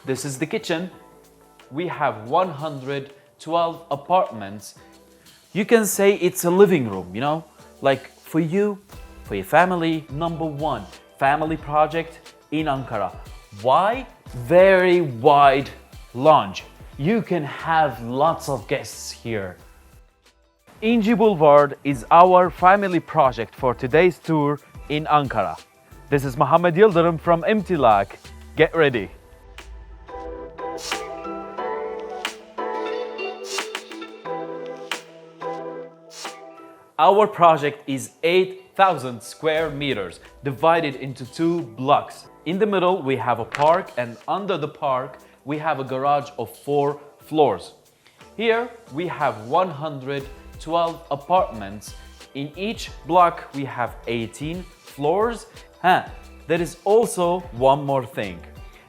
This is the kitchen. We have 112 apartments. You can say it's a living room, you know, like for you, for your family. Number one, family project in Ankara. Why? Very wide lounge. You can have lots of guests here. Inci Bulvar is our family project for today's tour in Ankara. This is Muhammed Yildirim from Imtilak. Get ready. Our project is 8,000 square meters, divided into 2 blocks. In the middle, we have a park, and under the park, we have a garage of 4 floors. Here, we have 112 apartments. In each block, we have 18 floors. There is also one more thing.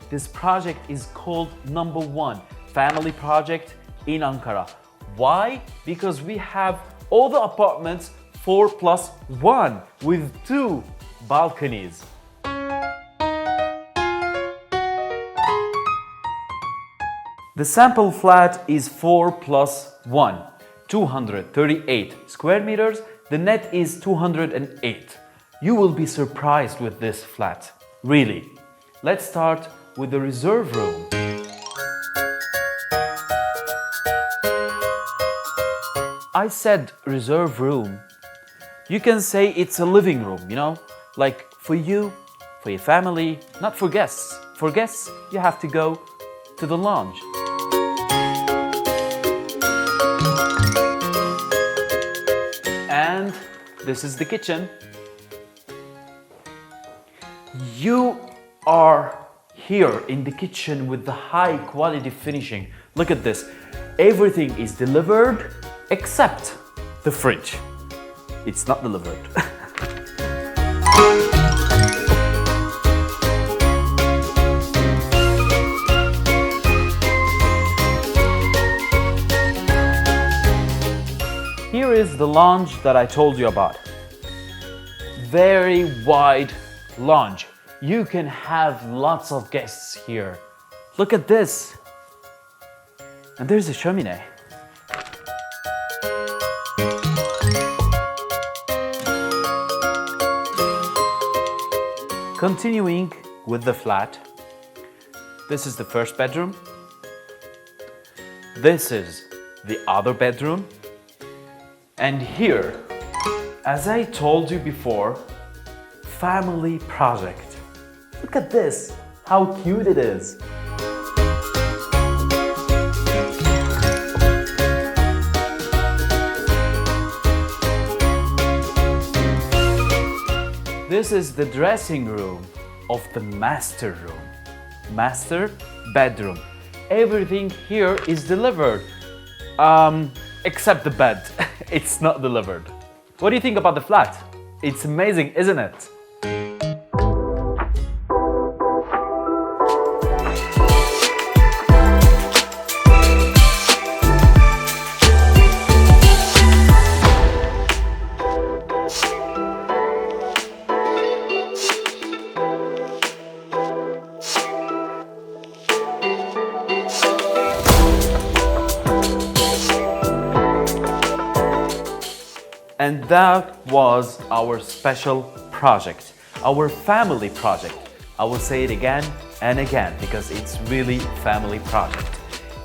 This project is called number 1 family project in Ankara. Why? Because we have all the apartments 4+1 with 2 balconies. The sample flat is 4+1, 238 square meters. The net is 208. You will be surprised with this flat, really. Let's start with the reserve room. I said reserve room. You can say it's a living room, you know, like for you, for your family, not for guests. For guests, you have to go to the lounge. And this is the kitchen. You are here in the kitchen with the high quality finishing. Look at this. Everything is delivered except the fridge. It's not delivered. Here is the lounge that I told you about. Very wide lounge. You can have lots of guests here. Look at this. And there's a chimney. Continuing with the flat, this is the first bedroom. This is the other bedroom. And here, as I told you before, family project. Look at this, how cute it is. This is the dressing room of the master room. Master bedroom. Everything here is delivered. Except the bed. It's not delivered. What do you think about the flat? It's amazing, isn't it? And that was our special project, our family project. I will say it again and again because it's really family project.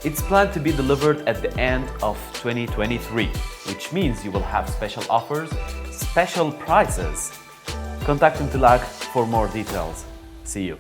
It's planned to be delivered at the end of 2023, which means you will have special offers, special prices. Contact Imtilak for more details. See you.